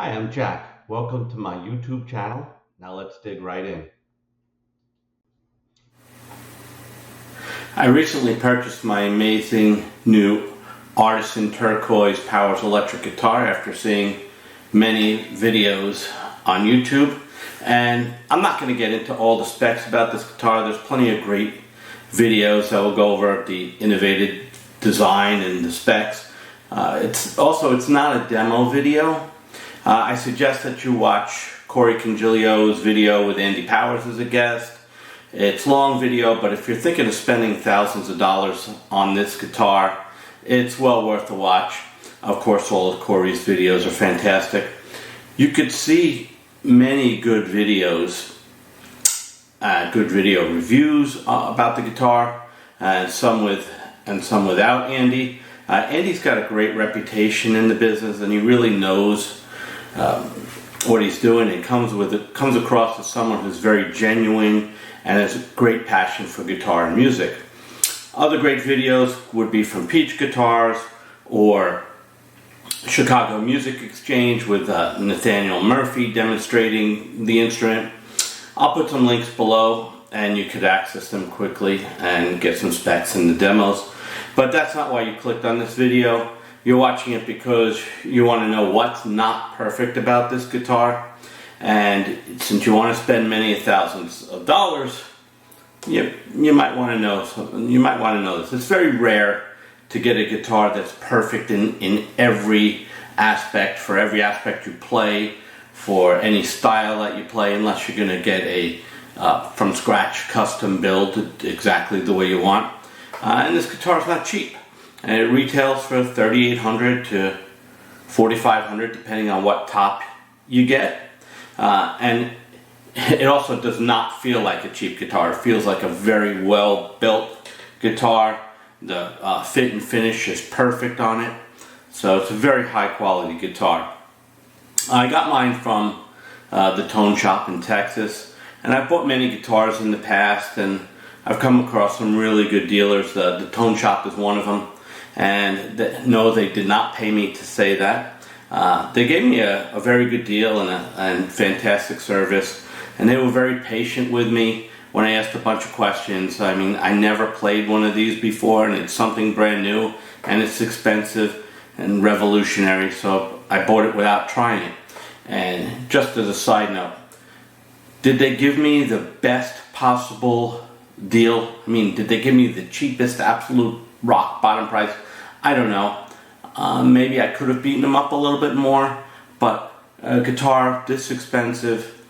Hi, I'm Jack. Welcome to my YouTube channel. Now let's dig right in. I recently purchased my amazing new Artisan Turquoise Powers electric guitar after seeing many videos on YouTube. And I'm not going to get into all the specs about this guitar. There's plenty of great videos that will go over the innovative design and the specs. It's not a demo video. I suggest that you watch Congilio's video with Andy Powers as a guest. It's a long video, but if you're thinking of spending thousands of dollars on this guitar, it's well worth a watch. Of course, all of Corey's videos are fantastic. You could see many good videos, good video reviews about the guitar, and some without Andy. Andy's got a great reputation in the business, and he really knows what he's doing. It comes across as someone who's very genuine and has a great passion for guitar and music. Other great videos would be from Peach Guitars or Chicago Music Exchange with Nathaniel Murphy demonstrating the instrument. I'll put some links below and you could access them quickly and get some specs and the demos. But that's not why you clicked on this video. You're watching it because you want to know what's not perfect about this guitar. And since you want to spend many thousands of dollars, you might want to know something. You might want to know this. It's very rare to get a guitar that's perfect in every aspect, for every aspect you play, for any style that you play, unless you're going to get a from scratch custom build exactly the way you want. And this guitar is not cheap, and it retails for $3,800 to $4,500 depending on what top you get. And it also does not feel like a cheap guitar. It feels like a very well built guitar. The fit and finish is perfect on it. So it's a very high quality guitar. I got mine from the Tone Shop in Texas, and I've bought many guitars in the past, and I've come across some really good dealers. The Tone Shop is one of them, and no, they did not pay me to say that. They gave me a very good deal and fantastic service, and they were very patient with me when I asked a bunch of questions. I mean, I never played one of these before, and it's something brand new, and it's expensive and revolutionary, so I bought it without trying it. And just as a side note, did they give me the best possible deal? I mean, did they give me the cheapest, absolute rock bottom price? I don't know. Maybe I could have beaten them up a little bit more, but a guitar this expensive,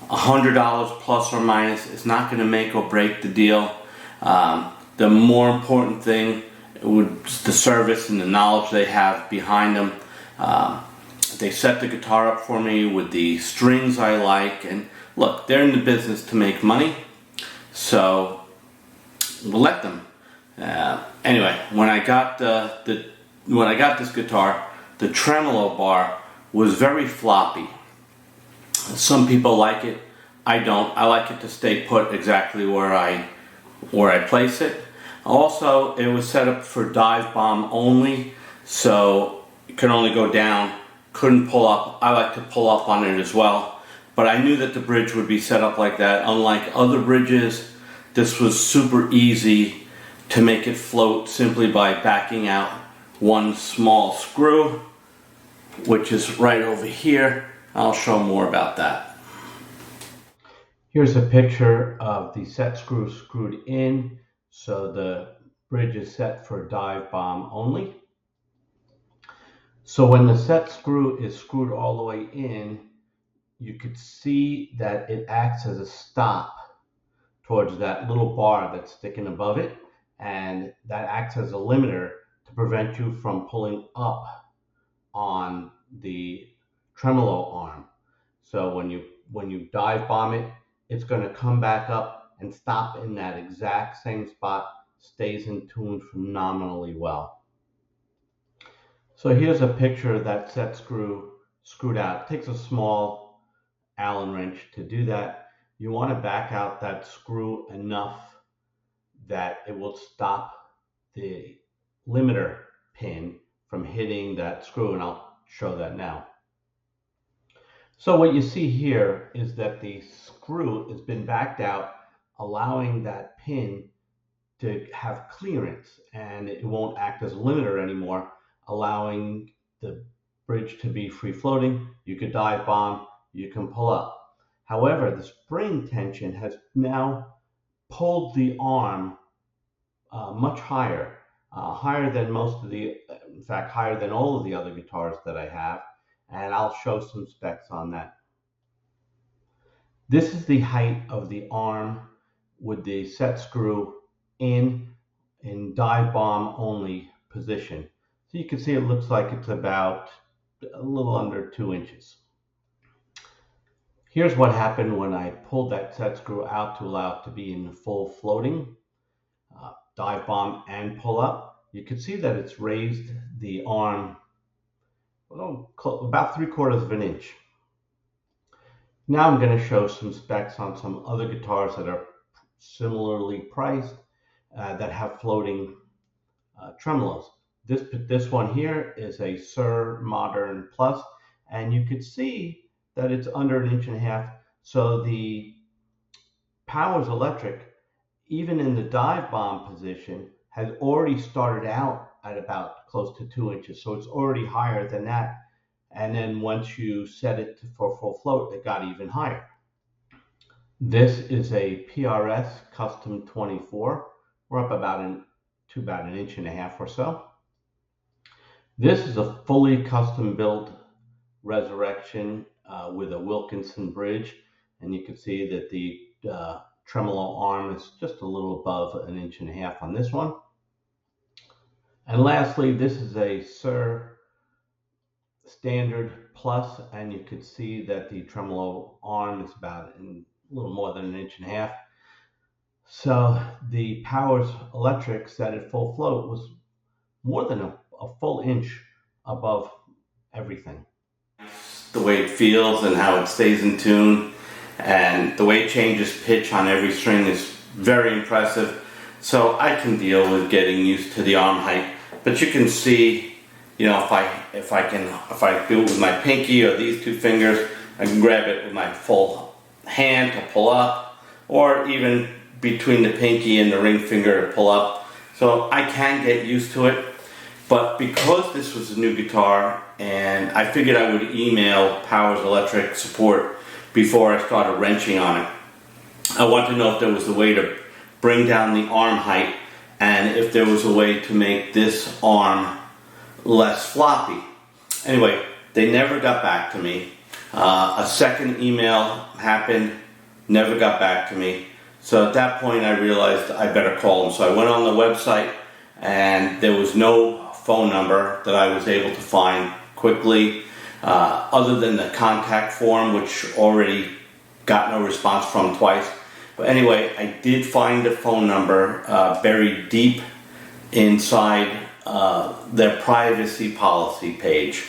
$100 plus or minus, is not going to make or break the deal. The more important thing was the service and the knowledge they have behind them. They set the guitar up for me with the strings I like, and look, they're in the business to make money, so we'll let them. Anyway, when I got this guitar, the tremolo bar was very floppy. Some people like it. I don't. I like it to stay put exactly where I place it. Also, it was set up for dive bomb only, so it could only go down, couldn't pull up. I like to pull up on it as well, but I knew that the bridge would be set up like that. Unlike other bridges, this was super easy to make it float simply by backing out one small screw, which is right over here. I'll show more about that. Here's a picture of the set screw screwed in, so the bridge is set for dive bomb only. So when the set screw is screwed all the way in, you could see that it acts as a stop towards that little bar that's sticking above it, and that acts as a limiter to prevent you from pulling up on the tremolo arm. So when you dive bomb it, it's going to come back up and stop in that exact same spot, stays in tune phenomenally well. So here's a picture of that set screw screwed out. It takes a small Allen wrench to do that. You want to back out that screw enough that it will stop the limiter pin from hitting that screw, and I'll show that now. So what you see here is that the screw has been backed out, allowing that pin to have clearance, and it won't act as a limiter anymore, allowing the bridge to be free floating. You could dive bomb, you can pull up. However, the spring tension has now pulled the arm much higher, higher than most of the, in fact, higher than all of the other guitars that I have, and I'll show some specs on that. This is the height of the arm with the set screw in dive bomb only position. So you can see it looks like it's about a little under 2 inches. Here's what happened when I pulled that set screw out to allow it to be in full floating, dive bomb and pull up. You can see that it's raised the arm about 3/4 of an inch. Now I'm going to show some specs on some other guitars that are similarly priced that have floating tremolos. This one here is a Sir Modern Plus, and you could see that it's under 1.5 inches. So the Powers Electric, even in the dive bomb position, has already started out at about close to 2 inches. So it's already higher than that. And then once you set it for full float, it got even higher. This is a PRS Custom 24. We're up to about 1.5 inches or so. This is a fully custom built Resurrection with a Wilkinson bridge, and you can see that the tremolo arm is just a little above 1.5 inches on this one. And lastly, this is a Sir Standard Plus, and you can see that the tremolo arm is about a little more than 1.5 inches. So the Powers Electric set at full float was more than a full inch above everything. The way it feels and how it stays in tune, and the way it changes pitch on every string is very impressive. So I can deal with getting used to the arm height, but you can see, you know, if I do it with my pinky or these two fingers, I can grab it with my full hand to pull up, or even between the pinky and the ring finger to pull up. So I can get used to it. But because this was a new guitar, and I figured I would email Powers Electric support before I started wrenching on it, I wanted to know if there was a way to bring down the arm height, and if there was a way to make this arm less floppy. Anyway, they never got back to me. A second email happened, never got back to me. So at that point I realized I better call them. So I went on the website, and there was no phone number that I was able to find quickly, other than the contact form, which already got no response from twice. But anyway, I did find a phone number buried deep inside their privacy policy page.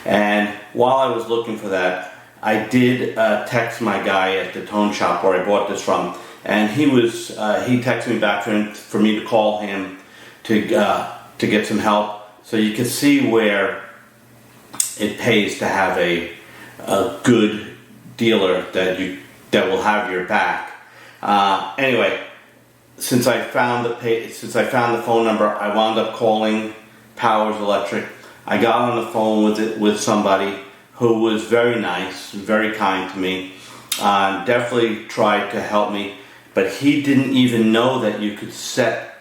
And while I was looking for that, I did text my guy at the tone shop where I bought this from, and he texted me back for me to call him to get some help. So you can see where it pays to have a good dealer that will have your back. Anyway, since I found the phone number, I wound up calling Powers Electric. I got on the phone with somebody who was very nice, very kind to me. Definitely tried to help me, but he didn't even know that you could set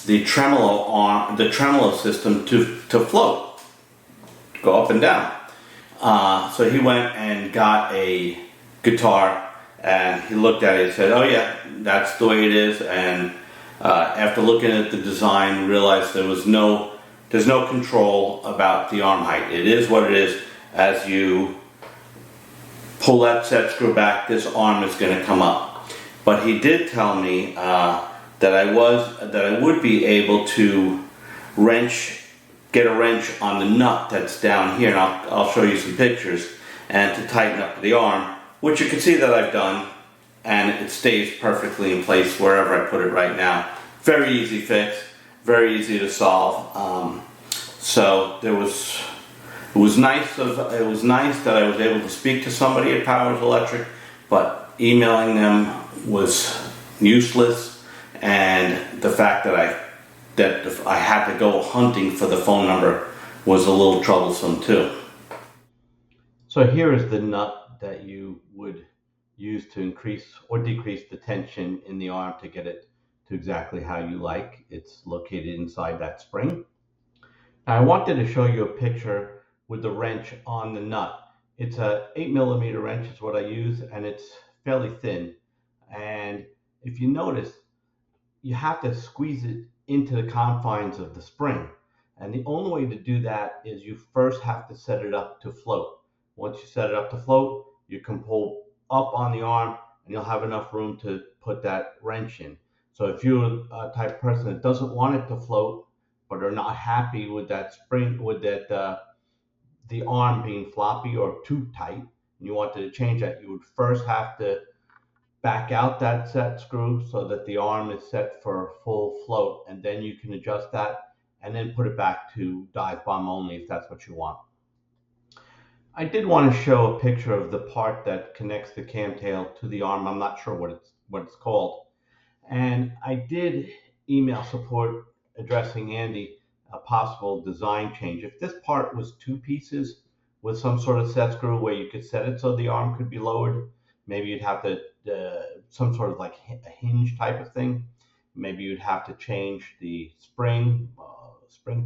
the tremolo system to float, go up and down. So he went and got a guitar, and he looked at it and said, "Oh yeah, that's the way it is." And after looking at the design, realized there's no control about the arm height. It is what it is. As you pull that set screw back, this arm is going to come up. But he did tell me that I would be able to get a wrench on the nut that's down here, and I'll show you some pictures, and to tighten up the arm, which you can see that I've done, and it stays perfectly in place wherever I put it right now. Very easy fix, very easy to solve. So there was It was nice that I was able to speak to somebody at Powers Electric, but emailing them was useless, and the fact that I had to go hunting for the phone number was a little troublesome too. So here is the nut that you would use to increase or decrease the tension in the arm to get it to exactly how you like. It's located inside that spring. Now, I wanted to show you a picture with the wrench on the nut. It's a 8 millimeter wrench is what I use, and it's fairly thin. And if you notice, you have to squeeze it into the confines of the spring. And the only way to do that is you first have to set it up to float. Once you set it up to float, you can pull up on the arm and you'll have enough room to put that wrench in. So if you're a type of person that doesn't want it to float, but are not happy with that spring, with that the arm being floppy or too tight, and you wanted to change that, you would first have to back out that set screw so that the arm is set for full float, and then you can adjust that and then put it back to dive bomb only if that's what you want. I did want to show a picture of the part that connects the camtail to the arm. I'm not sure what it's called. And I did email support addressing Andy a possible design change. If this part was two pieces with some sort of set screw where you could set it so the arm could be lowered, maybe you'd have to some sort of like a hinge type of thing. Maybe you'd have to change the spring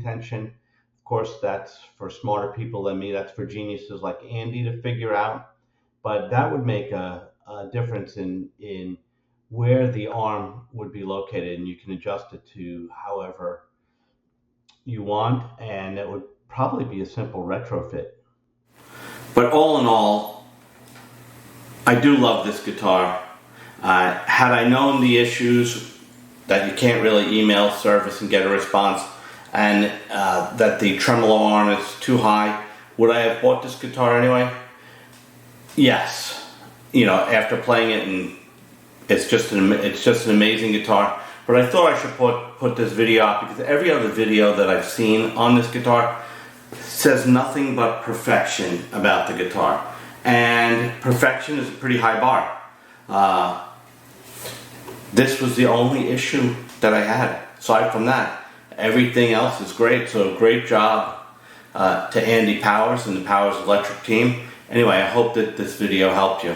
tension. Of course, that's for smarter people than me. That's for geniuses like Andy to figure out. But that would make a difference in where the arm would be located, and you can adjust it to however you want, and it would probably be a simple retrofit. But all in all, I do love this guitar. Had I known the issues that you can't really email service and get a response, and that the tremolo arm is too high, would I have bought this guitar anyway? Yes. You know, after playing it, and it's just an amazing guitar. But I thought I should put this video out because every other video that I've seen on this guitar says nothing but perfection about the guitar. And perfection is a pretty high bar. This was the only issue that I had. Aside from that, everything else is great. So great job to Andy Powers and the Powers Electric team. Anyway, I hope that this video helped you.